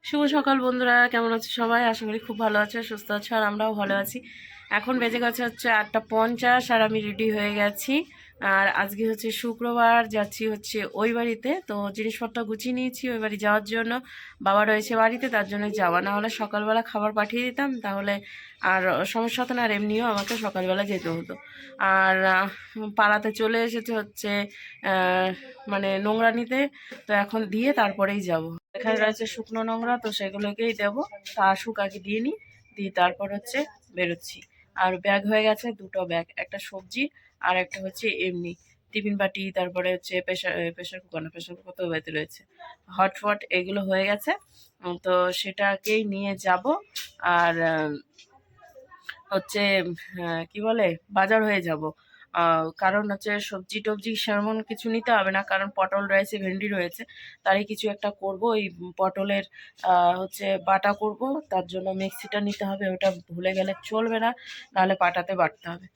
শুভ সকাল বন্ধুরা, কেমন আছে সবাই? আশা করি খুব ভালো আছে, সুস্থ আছে, আর আমরাও ভালো আছি। এখন বেজে গেছে হচ্ছে 8:50, আর আমি রেডি হয়ে গেছি। আর আজকে হচ্ছে শুক্রবার, যাচ্ছি হচ্ছে ওই বাড়িতে। তো জিনিসপত্র গুছিয়ে নিয়েছি ওই বাড়ি যাওয়ার জন্য। বাবা রয়েছে বাড়িতে, তার জন্য যাওয়া। না হলে সকালবেলা খাবার পাঠিয়ে দিতাম, তাহলে আর সমস্যা হতো না। আর এমনিও আমাকে সকালবেলা যেতে হতো। আর পাড়াতে চলে এসেছে হচ্ছে মানে নোংরা নিতে। তো এখন দিয়ে তারপরেই যাব। এখানে রয়েছে শুকনো নোংরা, তো সেগুলোকেই দেবো। তা আসুক, আগে দিয়ে নিই, দিয়ে তারপর হচ্ছে বেরোচ্ছি। আর ব্যাগ হয়ে গেছে দুটো ব্যাগ, একটা সবজি আর একটা হচ্ছে এমনি টিফিন বাটি, তারপরে হচ্ছে প্রেশার কুকার, না প্রেশার কুকার তো বাড়িতে রয়েছে, হটপট, এগুলো হয়ে গেছে। তো সেটাকেই নিয়ে যাব। আর হচ্ছে কি বলে, বাজার হয়ে যাব। কারণ হচ্ছে সবজি টবজি সেমন কিছু নিতে হবে না, কারণ পটল রয়েছে, ভেন্ডি রয়েছে। তারই কিছু একটা করব। ওই পটলের হচ্ছে বাটা করব, তার জন্য মিক্সিটা নিতে হবে, ওটা ভুলে গেলে চলবে না, নাহলে পাটাতে বাটতে হবে।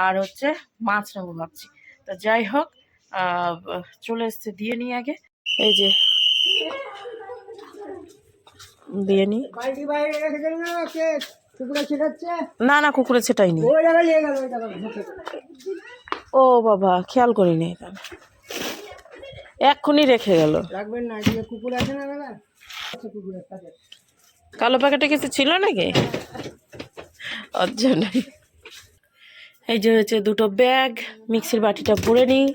আর হচ্ছে মাছ নেবো ভাবছি। তো যাই হোক, চলে এসছে, দিয়ে নিই আগে। এই যে দিয়ে নিই। না না, কুকুরে ছেটাইনি। ও বাবা, খেয়াল করিনি, এক্ষুনি রেখে গেল। কালো প্যাকেটে কিছু ছিল নাকি? ওর জন্যই। এই যে হচ্ছে দুটো ব্যাগ, মিক্সির বাটিটা ভরে নিই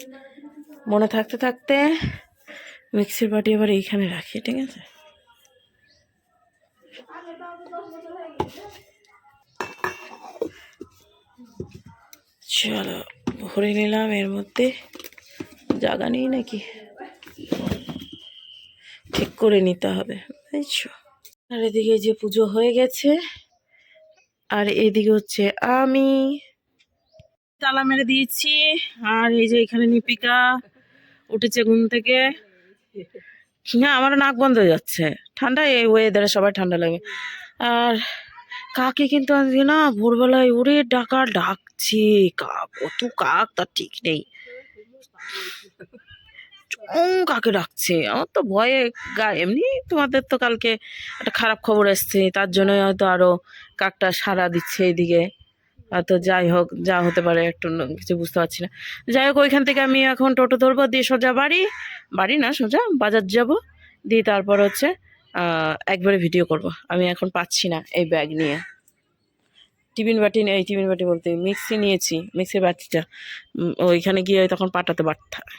মনে থাকতে থাকতে। মিক্সির বাটি এবার এইখানে রাখি, ঠিক আছে? চলো, ভরে নিলাম। এর মধ্যে জায়গা নেই নাকি, ঠিক করে নিতে হবে, বুঝছো? আর এদিকে যে পুজো হয়ে গেছে, আর এদিকে হচ্ছে আমি তালা মেরে দিয়েছি। আর এই যে এখানে নিপিকা উঠেছে ঘুম থেকে। হ্যাঁ, আমারও নাক বন্ধ হয়ে যাচ্ছে, ঠান্ডা এই ওয়েদারে সবাই ঠান্ডা লাগে। আর কাকে কিন্তু আজকে না ভোরবেলায় উড়ে ডাকছে। কাক, কত কাক তার ঠিক নেই। কাকে ডাকছে, আমার তো ভয়ে এমনি তোমাদের তো কালকে একটা খারাপ খবর এসছে, তার জন্য হয়তো আরো কাকটা সাড়া দিচ্ছে এইদিকে। তো যাই হোক, যা হতে পারে, একটু কিছু বুঝতে পারছি না। যাই হোক, ওইখান থেকে আমি এখন টোটো ধরবো, দিয়ে সোজা বাড়ি না, সোজা বাজার যাব। দিয়ে তারপর হচ্ছে একবারে ভিডিও করব। আমি এখন পাচ্ছি না এই ব্যাগ নিয়ে। এই টিফিন বাটি বলতে মিক্সি নিয়েছি, মিক্সির বাটিটা ওইখানে গিয়ে তখন পাটাতে বাটতে হবে।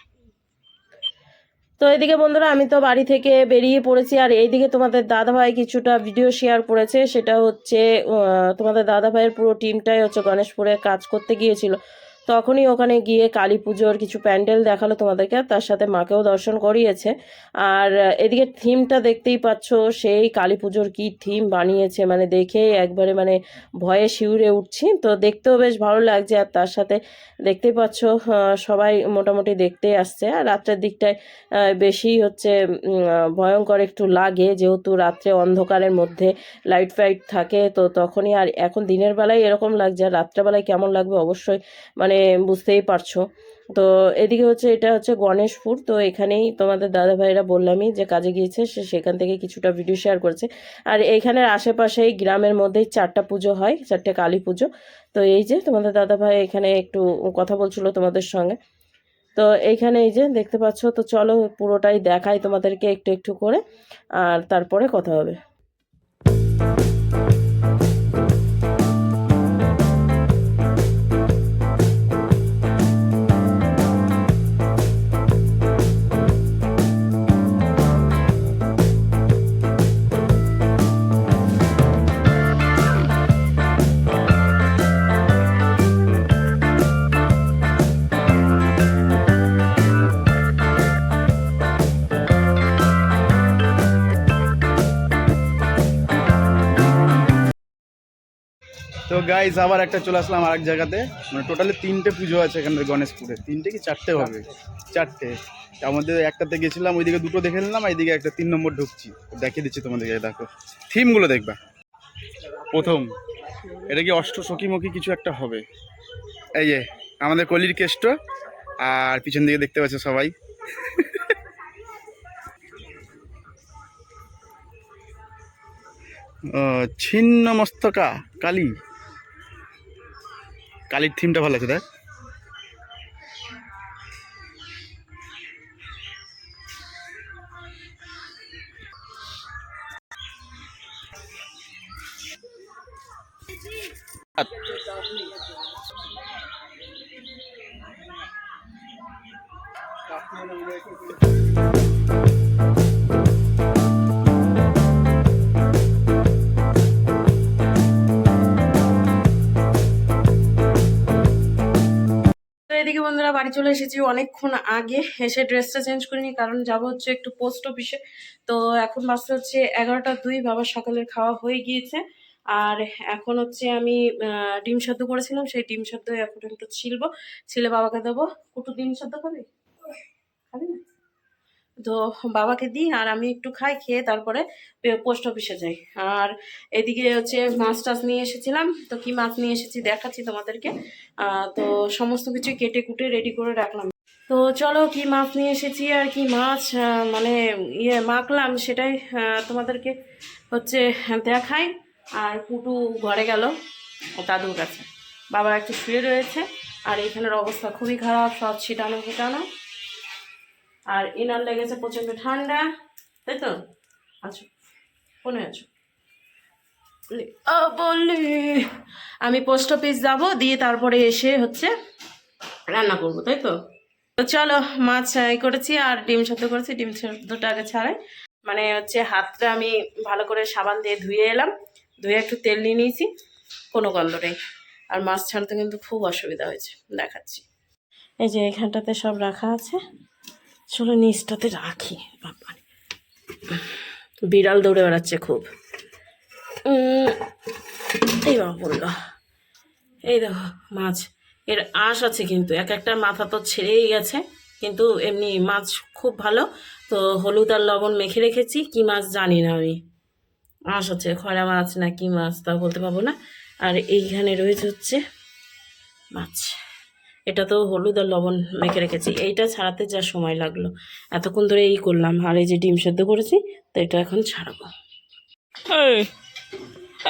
তো এইদিকে বন্ধুরা, আমি তো বাড়ি থেকে বেরিয়ে পড়েছি। আর এইদিকে তোমাদের দাদাভাই কিছুটা ভিডিও শেয়ার করেছে। সেটা হচ্ছে তোমাদের দাদাভাইয়ের পুরো টিমটাই হচ্ছে গণেশপুরে কাজ করতে গিয়েছিল। তখনই ওখানে গিয়ে কালী পুজোর কিছু প্যান্ডেল দেখালো তোমাদেরকে, তার সাথে মাকেও দর্শন করিয়েছে। আর এদিকে থিমটা দেখতেই পাচ্ছ, সেই কালী পুজোর কি থিম বানিয়েছে, মানে দেখে একবারে মানে ভয়ে শিউরে উঠছি। তো দেখতেও বেশ ভালো লাগছে। আর তার সাথে দেখতেই পাচ্ছ সবাই মোটামুটি দেখতে আসছে। আর রাত্রের দিকটায় বেশি হচ্ছে ভয়ঙ্কর একটু লাগে, যেহেতু রাত্রে অন্ধকারের মধ্যে লাইট ফাইট থাকে। তো তখনই, আর এখন দিনের বেলায় এরকম লাগছে, আর রাত্রেবেলায় কেমন লাগবে অবশ্যই মানে বুঝতেই পারছো। তো এদিকে হচ্ছে, এটা হচ্ছে গণেশপুর। তো এখানেই তোমাদের দাদা ভাইরা বললামই যে কাজে গিয়েছে, সেখান থেকে কিছুটা ভিডিও শেয়ার করেছে। আর এইখানের আশেপাশেই গ্রামের মধ্যেই 4টা পুজো হয়, 4টে কালী পুজো। তো এই যে তোমাদের দাদা ভাই এখানে একটু কথা বলছিল তোমাদের সঙ্গে। তো এইখানে এই যে দেখতে পাচ্ছ। তো চলো পুরোটাই দেখাই তোমাদেরকে একটু একটু করে, আর তারপরে কথা হবে। তো গাইজ আবার একটা চলে আসলাম আর এক জায়গাতে। মানে টোটালি 3টে পুজো আছে এখানে গণেশপুরে, 3টে কি 4টে হবে, 4টে। তার মধ্যে একটাতে গেছিলাম, ওইদিকে 2টো দেখে নিলাম, এইদিকে একটা 3 নম্বর ঢুকছি, দেখিয়ে দিচ্ছি তোমাদেরকে। দেখো থিমগুলো দেখবা। প্রথম এটা কি অষ্টসখীমুখী কিছু একটা হবে। এই যে আমাদের কলির কেষ্ট, আর পিছন দিকে দেখতে পাচ্ছ সবাই। ছিন্ন মস্তকা কালী, কালীর থিমটা ভালো আছে দেখ। তো এদিকে বন্ধুরা বাড়ি চলে এসেছি অনেকক্ষণ আগে, এসে ড্রেসটা চেঞ্জ করিনি কারণ যাবো হচ্ছে একটু পোস্ট অফিসে। তো এখন বাজতে হচ্ছে 11টা 2, বাবার সকালের খাওয়া হয়ে গিয়েছে। আর এখন হচ্ছে আমি ডিম সেদ্ধ করেছিলাম, সেই ডিম সেদ্ধ এখন একটু ছিলবো, ছিলে বাবাকে দেবো। কুটু ডিম সেদ্ধ খাবি? খাবি না? তো বাবাকে দিই আর আমি একটু খাই, খেয়ে তারপরে পোস্ট অফিসে যাই। আর এদিকে হচ্ছে মাছ টাছ নিয়ে এসেছিলাম, তো কি মাছ নিয়ে এসেছি দেখাচ্ছি তোমাদেরকে। তো সমস্ত কিছু কেটে কুটে রেডি করে রাখলাম। তো চলো কি মাছ নিয়ে এসেছি আর কি মাছ মানে মাখলাম সেটাই তোমাদেরকে হচ্ছে দেখাই। আর কুটু ঘরে গেল দাদুর কাছে, বাবা একটু শুয়ে রয়েছে। আর এখানের অবস্থা খুবই খারাপ, সব ছিটানো ফিটানো। আর ইনার লেগেছে প্রচন্ড ঠান্ডা, তাই তো? আচ্ছা, ফোনে আছো? বলি আমি পোস্ট অফিস যাবো, দিয়ে তারপরে এসে হচ্ছে রান্না করবো, তাই তো? তো চলো মাছ করেছি আর ডিম সেদ্ধ করেছি। ডিম সেদ্ধটা আগে ছাড়াই, মানে হচ্ছে হাতটা আমি ভালো করে সাবান দিয়ে ধুয়ে এলাম, ধুয়ে একটু তেল নিয়ে নিয়েছি, কোনো গন্ধ নেই। আর মাছ ছাড়তে কিন্তু খুব অসুবিধা হয়েছে, দেখাচ্ছি। এই যে এখানটাতে সব রাখা আছে, চলো নিচটাতে রাখি। বাবা বিড়াল দৌড়ে বেড়াচ্ছে খুব। এই বাবা বললো, এই দেখো মাছ, এর আঁশ আছে কিন্তু, এক একটা মাথা তো ছেড়েই গেছে, কিন্তু এমনি মাছ খুব ভালো। তো হলুদ আর লবণ মেখে রেখেছি, কি মাছ জানি না আমি, আঁশ আছে, খয়রা মাছ না কি মাছ তাও বলতে পারবো না। আর এইখানে রয়েছে হচ্ছে মাছ, এটা তো হলুদ আর লবণ মেখে রেখেছি। এইটা ছাড়াতে যা সময় লাগলো, এতক্ষণ ধরে এই করলাম। আর এই যে ডিম সেদ্ধ করেছি, তো এটা এখন ছাড়াবো। এই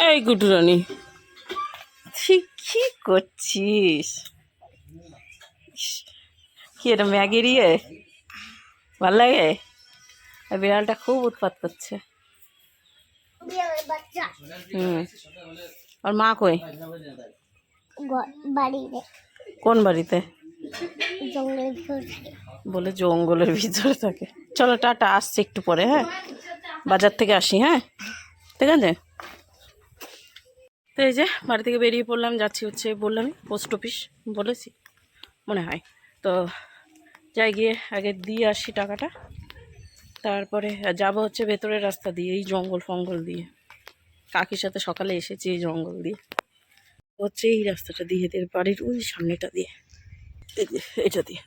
এই গুটুরানি, ঠিক কি করছিস? কি এটা ম্যাগির ইয়ে? ভাল লাগে? বিড়ালটা খুব উৎপাত করছে। আর মা কই? কোন বাড়িতে? বলে জঙ্গলের ভিতরে থাকে। চলো টাটা, আসছে একটু পরে, হ্যাঁ বাজার থেকে আসি, হ্যাঁ ঠিক আছে। তো এই যে বাড়ি থেকে বেরিয়ে পড়লাম, যাচ্ছি হচ্ছে বললামই পোস্ট অফিস, বলেছি মনে হয়। তো যাই, গিয়ে আগে দিয়ে আসি টাকাটা, তারপরে যাব হচ্ছে ভেতরের রাস্তা দিয়ে, এই জঙ্গল ফঙ্গল দিয়ে। কাকির সাথে সকালে এসেছি এই জঙ্গল দিয়ে, হচ্ছে এই রাস্তাটা দিয়ে, এদের বাড়ির ওই সামনেটা দিয়ে, এটা দিয়ে।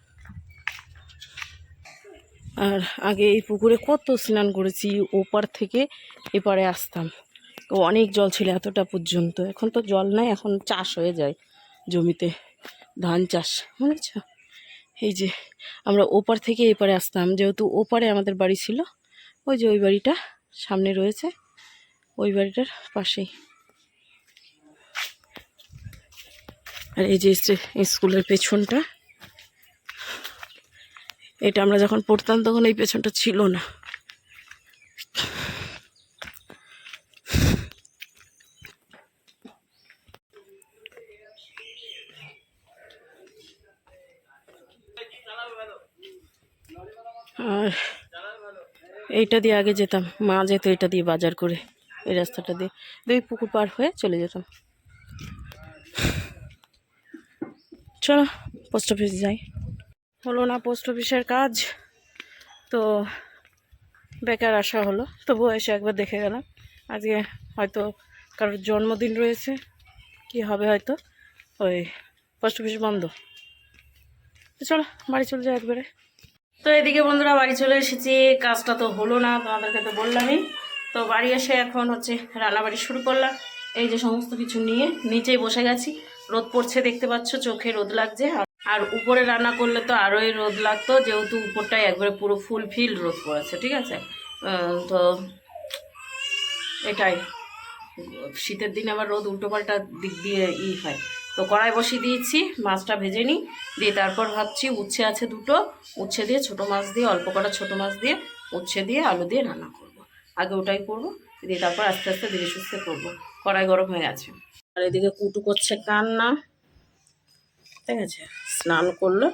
আর আগে এই পুকুরে কত স্নান করেছি, ওপার থেকে এপারে আসতাম, তো অনেক জল ছিল এতটা পর্যন্ত। এখন তো জল নাই, এখন চাষ হয়ে যায় জমিতে, ধান চাষ, বুঝেছ? এই যে আমরা ওপার থেকে এপারে আসতাম, যেহেতু ওপারে আমাদের বাড়ি ছিল, ওই যে ওই বাড়িটা সামনে রয়েছে, ওই বাড়িটার পাশেই। আর এই যে স্কুলের পেছনটা, এটা আমরা যখন পড়তাম তখন এই পেছনটা ছিল না। আর এইটা দিয়ে আগে যেতাম, মা যেত এটা দিয়ে বাজার করে, এই রাস্তাটা দিয়ে, দুই পুকুর পার হয়ে চলে যেতাম। চলো পোস্ট অফিস যাই। হলো না পোস্ট অফিসের কাজ, তো বেকার আসা হলো, তবুও এসে একবার দেখে গেলাম। আজকে হয়তো কারোর জন্মদিন রয়েছে, কি হবে হয়তো, ওই পোস্ট অফিস বন্ধ। তো চলো বাড়ি চলে যাই একবারে। তো এদিকে বন্ধুরা বাড়ি চলে এসেছি, কাজটা তো হলো না, তোমাদেরকে তো বললামই। তো বাড়ি এসে এখন হচ্ছে রান্নাবাড়ি শুরু করলাম, এই যে সমস্ত কিছু নিয়ে নিচেই বসে গেছি। রোদ পড়ছে দেখতে পাচ্ছ, চোখে রোদ লাগছে। আর উপরে রান্না করলে তো আরোই রোদ লাগতো, যেহেতু উপরটাই একবারে পুরো ফুলফিল রোদ পড়েছে, ঠিক আছে। তো এটাই শীতের দিনে আবার রোদ উল্টোপাল্টা দিক দিয়ে হয়। তো কড়াই বসিয়ে দিয়েছি, মাছটা ভেজে নিই, দিয়ে তারপর ভাবছি উচ্ছে আছে দুটো, উচ্ছে দিয়ে ছোটো মাছ দিয়ে, অল্প কটা ছোটো মাছ দিয়ে, উচ্ছে দিয়ে আলু দিয়ে রান্না করব। আগে ওটাই করব, দিয়ে তারপর আস্তে আস্তে ধীরে সুস্থে করবো। কড়াই গরম হয়ে গেছে, আর এদিকে কুটু করছে কান্না, ঠিক আছে, স্নান করলো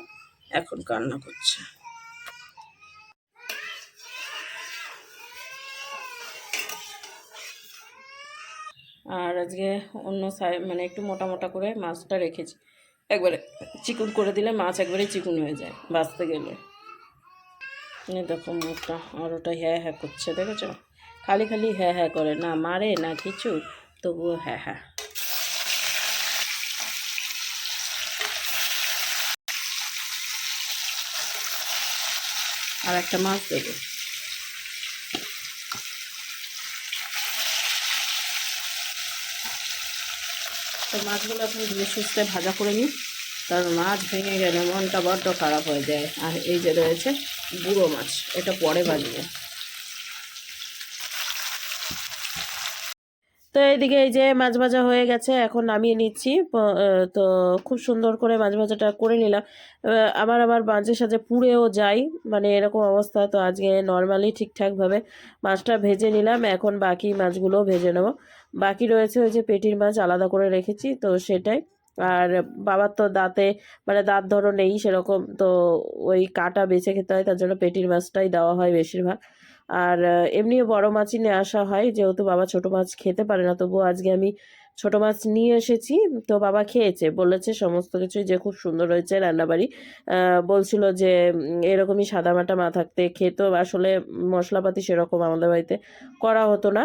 এখন কান্না করছে। আর আজকে অন্য মানে একটু মোটা মোটা করে মাছটা রেখেছি, একবারে চিকুন করে দিলে মাছ একবারে চিকুন হয়ে যায় বাঁচতে গেলে। দেখো মুখটা, আর ওটা হ্যাঁ হ্যাঁ করছে, দেখেছ, খালি খালি হ্যাঁ হ্যাঁ করে, না মারে না কিছু, তবুও হ্যাঁ হ্যাঁ। আর একটা মাছ দেবো। তো মাছগুলো এখন ধীরে সুস্থে ভাজা করে নিই, কারণ মাছ ভেঙে গেলে মনটা বড্ড খারাপ হয়ে যায়। আর এই যে রয়েছে বুড়ো মাছ, এটা পরে ভাজবো। তো এইদিকে এই যে মাছ ভাজা হয়ে গেছে, এখন নামিয়ে নিচ্ছি। তো খুব সুন্দর করে মাছ ভাজাটা করে নিলাম। আমার মাঝে সাঝে পুড়েও যায়, মানে এরকম অবস্থা। তো আজকে নর্মালি ঠিকঠাকভাবে মাছটা ভেজে নিলাম, এখন বাকি মাছগুলোও ভেজে নেব। বাকি রয়েছে ওই যে পেটির মাছ আলাদা করে রেখেছি, তো সেটাই। আর বাবার তো দাঁতে মানে দাঁত ধরো নেই সেরকম, তো ওই কাটা বেছে খেতে হয়, তার জন্য পেটির মাছটাই দেওয়া হয় বেশিরভাগ। আর এমনিও বড় মাছই নিয়ে আসা হয়, যেহেতু বাবা ছোট মাছ খেতে পারে না, তবুও আজকে আমি ছোট মাছ নিয়ে এসেছি। তো বাবা খেয়েছে, বলেছে সমস্ত কিছুই যে খুব সুন্দর হয়েছে রান্নাবাড়ি। বলছিল যে এরকমই সাদামাটা মা থাকতে খেতো, আসলে মশলাপাতি সেরকম আমাদের বাড়িতে করা হতো না।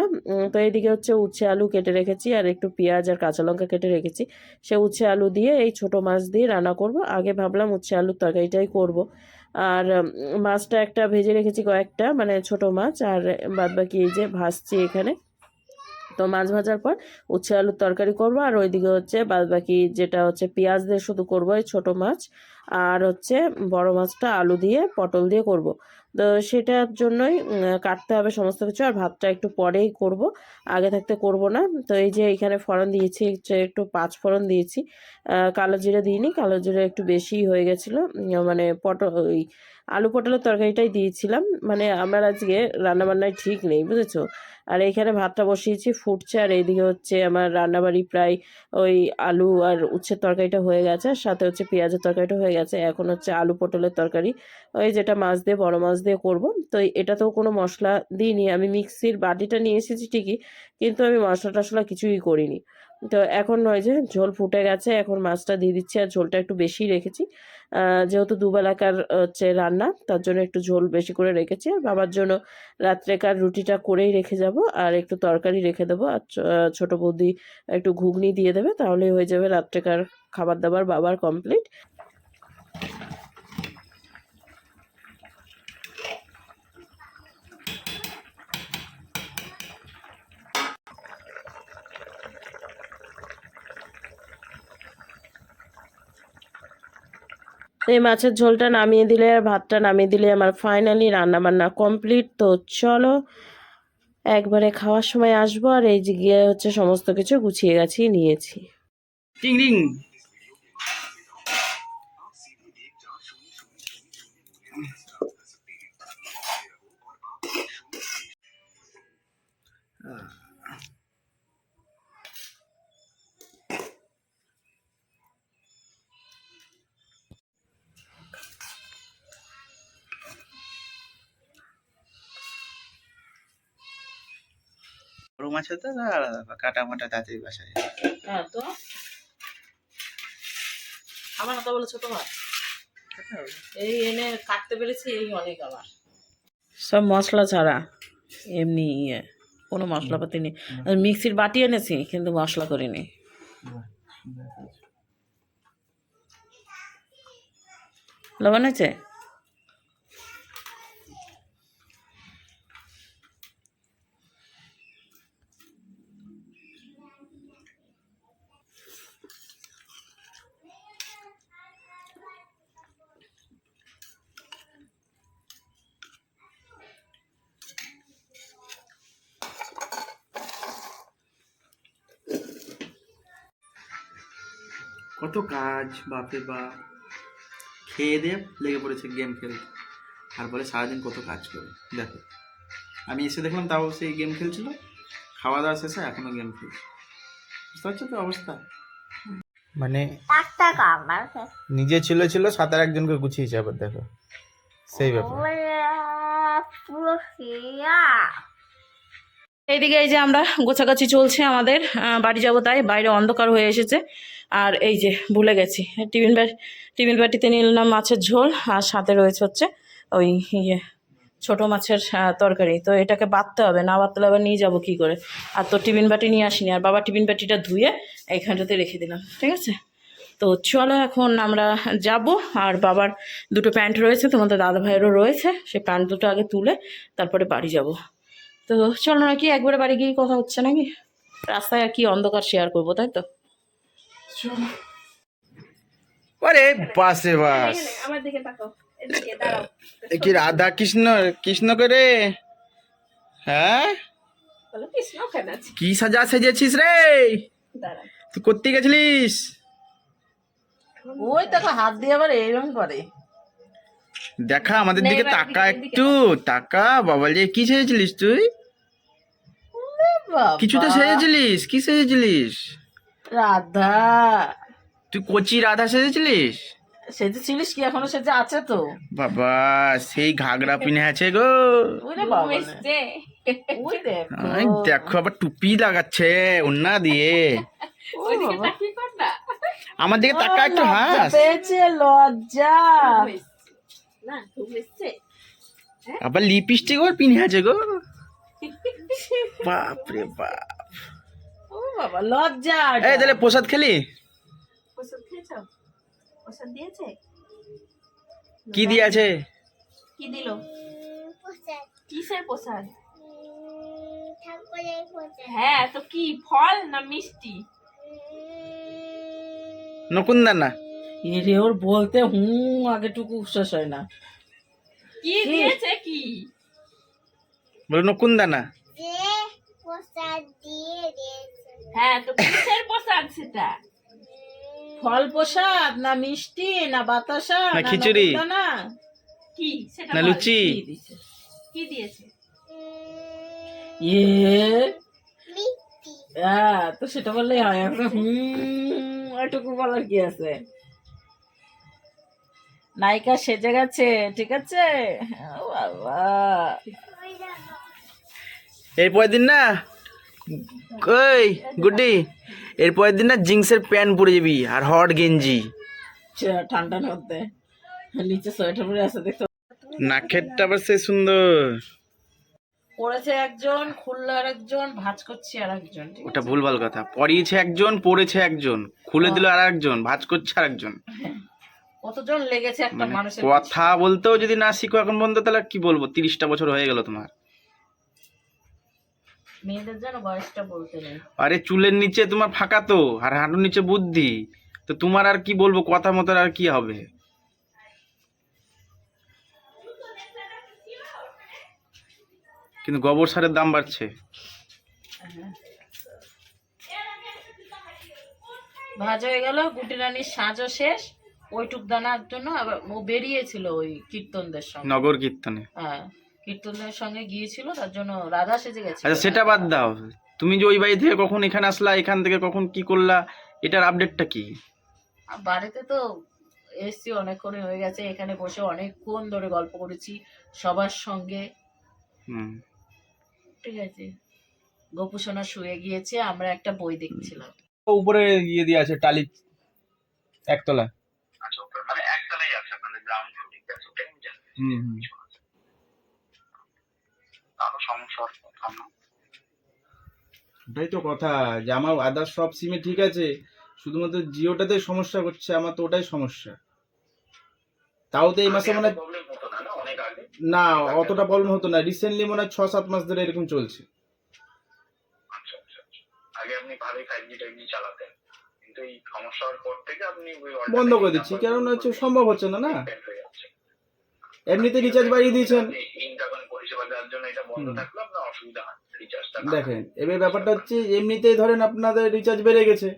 তো এইদিকে হচ্ছে উচ্ছে আলু কেটে রেখেছি, আর একটু পেঁয়াজ আর কাঁচা লঙ্কা কেটে রেখেছি। সে উচ্ছে আলু দিয়ে এই ছোট মাছ দিয়ে রান্না করব। আগে ভাবলাম উচ্ছে আলুর তরকারিটাই করব। আর মাছটা একটা ভেজে রেখেছি, কয়েকটা মানে ছোট মাছ, আর বাদ বাকি এই যে ভাজছি এখানে। তো মাছ ভাজার পর উচ্ছে আলুর তরকারি করব, আর ওইদিকে হচ্ছে বাদ বাকি যেটা হচ্ছে পেঁয়াজ দিয়ে শুধু করবো এই ছোট মাছ, আর হচ্ছে বড় মাছটা আলু দিয়ে পটল দিয়ে করব। তো সেটার জন্যই কাটতে হবে সমস্ত কিছু, আর ভাতটা একটু পরেই করব, আগে থাকতে করব না। তো এই যে এখানে ফোড়ন দিয়েছি, একটু পাঁচ ফোড়ন দিয়েছি, কালো জিরে দিইনি, কালো জিরে একটু বেশি হয়ে গেছিলো। মানে ওই আলু পটলের তরকারিটাই দিয়েছিলাম, মানে আমার আজকে রান্নাবান্নায় ঠিক নেই, বুঝেছো। আর এইখানে ভাতটা বসিয়েছি, ফুটছে, আর এইদিকে হচ্ছে আমার রান্নাবাড়ি প্রায় ওই আলু আর উচ্ছের তরকারিটা হয়ে গেছে, আর সাথে হচ্ছে পেঁয়াজের তরকারিটা হয়ে গেছে। এখন হচ্ছে আলু পটলের তরকারি, ওই যেটা মাছ দিয়ে বড় মাছ দিয়ে করব। তো এটাতেও কোনো মশলা দিইনি, আমি মিক্সির বাটিটা নিয়ে এসেছি ঠিকই, কিন্তু আমি মশলা টশলা কিছুই করিনি। তো এখন নয় যে ঝোল ফুটে গেছে, এখন মাছটা দিয়ে দিচ্ছি, আর ঝোলটা একটু বেশি রেখেছি, যেহেতু দুবেলাকার হচ্ছে রান্না, তার জন্য একটু ঝোল বেশি করে রেখেছি। আর বাবার জন্য রাত্রেকার রুটিটা করেই রেখে যাব, আর একটু তরকারি রেখে দেবো, আর ছোট বৌদি একটু ঘুগনি দিয়ে দেবে, তাহলেই হয়ে যাবে রাত্রেকার খাবার দাবার বাবার কমপ্লিট। এই মাছের ঝোলটা নামিয়ে দিলে আর ভাতটা নামিয়ে দিলে আমার ফাইনালি রান্না বান্না কমপ্লিট। তো চলো একবারে খাওয়ার সময় আসবো, আর এই যে গিয়ে হচ্ছে সমস্ত কিছু গুছিয়ে গাছিয়ে নিয়েছি। টিং টিং। বড় মাছ হতো তো আলাদা, কাটা মাটা তাড়াতাড়ি বাসা যায়। হ্যাঁ, তো আমার কথা বলে ছোট মাছ এই এনে কাটতে পেরেছি, এই অনেক। আমার সব মশলা ছাড়া, এমনি কোনো মশলাপাতি নেই। মিক্সির বাটি এনেছি, কিন্তু মশলা করিনি। লবণ আছে? কত কাজ, বাপরে বাপ। খেয়ে দিয়ে লেগে পড়েছে গেম খেলতে, আর বলে সারাদিন কত কাজ করে। দেখো আমি এসে দেখলাম তাও সেই গেম খেলছিল, খাওয়া দাওয়া শেষে এখনো গেম খেলছে। বুঝতে পারছো তো অবস্থা? মানে নিজে ছিল 7 আর 1 জনকে গুছিয়েছে, আবার দেখো সেই ব্যাপার। এইদিকে এই যে আমরা গোছাগাছি চলছে আমাদের, বাড়ি যাবো তাই বাইরে অন্ধকার হয়ে এসেছে। আর এই যে ভুলে গেছি টিফিন বাটিতে নিয়ে নিলাম মাছের ঝোল, আর সাথে রয়েছে হচ্ছে ওই ছোট মাছের তরকারি। তো এটাকে বাটতে হবে, না বাটলে আবার নিয়ে যাবো কী করে। আর তো টিফিন বাটি নিয়ে আসিনি, আর বাবা টিফিন বাটিটা ধুয়ে এইখানটাতে রেখে দিলাম, ঠিক আছে। তো চলো এখন আমরা যাব। আর বাবার 2টো প্যান্ট রয়েছে, তোমাদের দাদা ভাইয়েরও রয়েছে, সেই প্যান্ট দুটো আগে তুলে তারপরে বাড়ি যাব। তো চলো নাকি একবারে বাড়ি গিয়ে কথা হচ্ছে নাকি, রাস্তায় আর কি অন্ধকার শেয়ার করবো, তাই তো। আরে বাসে বাস, আমার দিকে তাকাও, এদিকে দাঁড়াও। কি রাধা কৃষ্ণ কৃষ্ণ করে? হ্যাঁ বলো কৃষ্ণ কেন আছে? কি সাজা সেজেছিস রে? দাঁড়াও, তুই করতে গেছিলিস? ওই দেখো হাত দিয়ে আবার এরকম করে। দেখা আমাদের দিকে তাকা, একটু তাকা। বাবা যে কি সেজেছিলিস তুই? কিছু তো সেজেছিলিস, কি সেজেছিলিস? রাধা। তুই কচি রাধা সেজেছিলিস? সেজেছিলিস কি, এখনো সেজে আছে তো। বাবা সেই ঘাগরা পিনে আছে গো। ওরে বাবা, ওই দেখো। দেখো আবার টুপি লাগাচ্ছে ওন্না দিয়ে। আমার দিকে তাকা, একটু হাস। পেয়েছে লজ্জা। আবার লিপস্টিক ওর পিনে আছে গো। বাপরে বাপ। ও বাবা লজ্জা। এই তাহলে প্রসাদ খেলি? প্রসাদ খেয়েছো? প্রসাদ দিয়েছে? কি দিয়েছে? কি দিল? কিসের প্রসাদ? হ্যাঁ তো কি ফল না মিষ্টি? নকুনদানা। এরে ওর বলতে আগেটুকু শেষ হয় না। কি দিয়েছে? কি বলো নকুনদানা। হ্যাঁ তো কিসের প্রসাদ সেটা? ফল প্রসাদ না মিষ্টি না বাতাসা না খিচুড়ি না কি সেটা না লুচি? কি দিয়েছে? হ্যাঁ তো সেটা বললেই হয়, এটুকু বলার কি আছে। নায়িকা সেজে গেছে, ঠিক আছে। ও বাবা, এরপরের দিন না, কই গুড্ডি, এরপরের দিন না জিন্সের প্যান্ট পরে যাবি আর হট গেঞ্জি। ঠান্ডা মধ্যে নিচে সোয়েটার পরে আছে দেখো। নাকেরটা আবার সে সুন্দর পড়েছে একজন, খুললো আর একজন, ভাঁজ করছে আর একজন। ওটা ভুলভাল কথা। পরিয়েছে একজন, পড়েছে একজন, খুলে দিল আর একজন, ভাঁজ করছে আর একজন। কতজন লেগেছে একটা মানুষের কথা বলতেও যদি না শিখো এখন পর্যন্ত, তাহলে কি বলবো? 30টা বছর হয়ে গেল তোমার। মেয়েদের জন্য বয়সটা বলতে নেই। আরে চুলের নিচে তোমার ফাঁকা তো, আর হাঁটুর নিচে বুদ্ধি তো তোমার। আর কি বলবো, কথা মতো আর কি হবে? কিন্তু গোবর সারের দাম বাড়ছে। ভাজ হয়ে গেল, গুটি রানীর সাজও শেষ। ওইটুক দানার জন্য আবার ও বেরিয়েছিল ওই কীর্তনদের সঙ্গে, নগর কীর্তনে। হ্যাঁ কীর্তনদের সঙ্গে গিয়েছিল, তার জন্য রাধা সেজে গেছে। আচ্ছা সেটা বাদ দাও, তুমি যে ওই বাড়ি থেকে কখন এখানে আসলা, এখান থেকে কখন কি করলা, এটার আপডেটটা কি? বাড়িতে তো এসছি অনেকক্ষণই হয়ে গেছে, এখানে বসে অনেকক্ষণ ধরে গল্প করেছি সবার সঙ্গে, ঠিক আছে। গোপু সোনা শুয়ে গিয়েছে, আমরা একটা বই দেখছিলাম। উপরে ইয়ে দিয়ে আছে টালি, একতলা। মানে একতলাই আছে আপনাদের গ্রাউন্ড ফ্লোর, ঠিক আছে, ওটাই আমি জানি। তারও সমস্যার কথা না, ওটাই তো কথা, যে আমার আদার্স সব সিমে ঠিক আছে, শুধুমাত্র জিওটাতে সমস্যা করছে, আমার তো ওটাই সমস্যা। তাও তো এই মাসে মনে হয় প্রবলেম হতো না, অনেক আগে না, অতটা প্রবলেম হতো না। রিসেন্টলি মনে হয় 6-7 মাস ধরে এরকম চলছে। আচ্ছা আচ্ছা আচ্ছা, আগে আপনি ভালোই 5G টাইপজি চালাতেন, কিন্তু এই সমস্যার পর থেকে আপনি বন্ধ করে দিচ্ছি, কারণ হচ্ছে সম্ভব হচ্ছে না। এমনিতে রিচার্জ বাড়িয়ে দিয়েছেন, ইন্টারনেট পরিষেবা দেওয়ার জন্য এটা বন্ধ থাকলে আপনার অসুবিধা হয় রিচার্জটা। দেখেন এবার ব্যাপারটা হচ্ছে, এমনিতেই ধরেন আপনাদের রিচার্জ বেড়ে গেছে,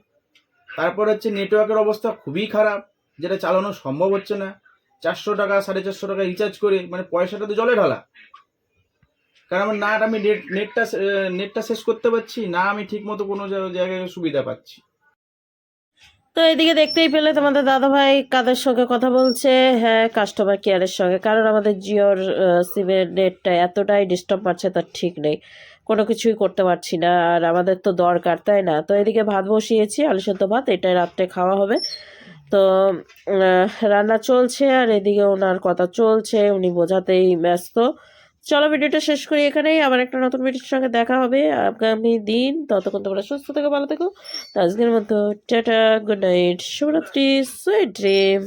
তারপর হচ্ছে নেটওয়ার্কের অবস্থা খুবই খারাপ, যেটা চালানো সম্ভব হচ্ছে না। 400 টাকা 450 টাকা রিচার্জ করে মানে পয়সাটা তো জলে ঢালা। কারণ আমার না আমি নেটটা শেষ করতে পারছি, না আমি ঠিক মতো কোনো জায়গায় সুবিধা পাচ্ছি। তো এদিকে দেখতেই পেলে তোমাদের দাদাভাই কাদের সঙ্গে কথা বলছে, হ্যাঁ কাস্টমার কেয়ারের সঙ্গে। কারণ আমাদের জিওর সিমের নেটটা এতটাই ডিস্টার্ব মারছে তার ঠিক নেই, কোনো কিছুই করতে পারছি না, আর আমাদের তো দরকার তাই না। তো এদিকে ভাত বসিয়েছি, আলু সেদ্ধ ভাত, এটাই রাত্রে খাওয়া হবে। তো রান্না চলছে আর এদিকে ওনার কথা চলছে, উনি বোঝাতেই ব্যস্ত। চলো ভিডিওটা শেষ করি এখানেই, আবার একটা নতুন ভিডিওর সঙ্গে দেখা হবে আগামী দিন। ততক্ষণ তোমরা সুস্থ থেকো, ভালো থেকো। তো আজকের মতো টাটা, গুড নাইট, শুভরাত্রি, সুইট ড্রিম।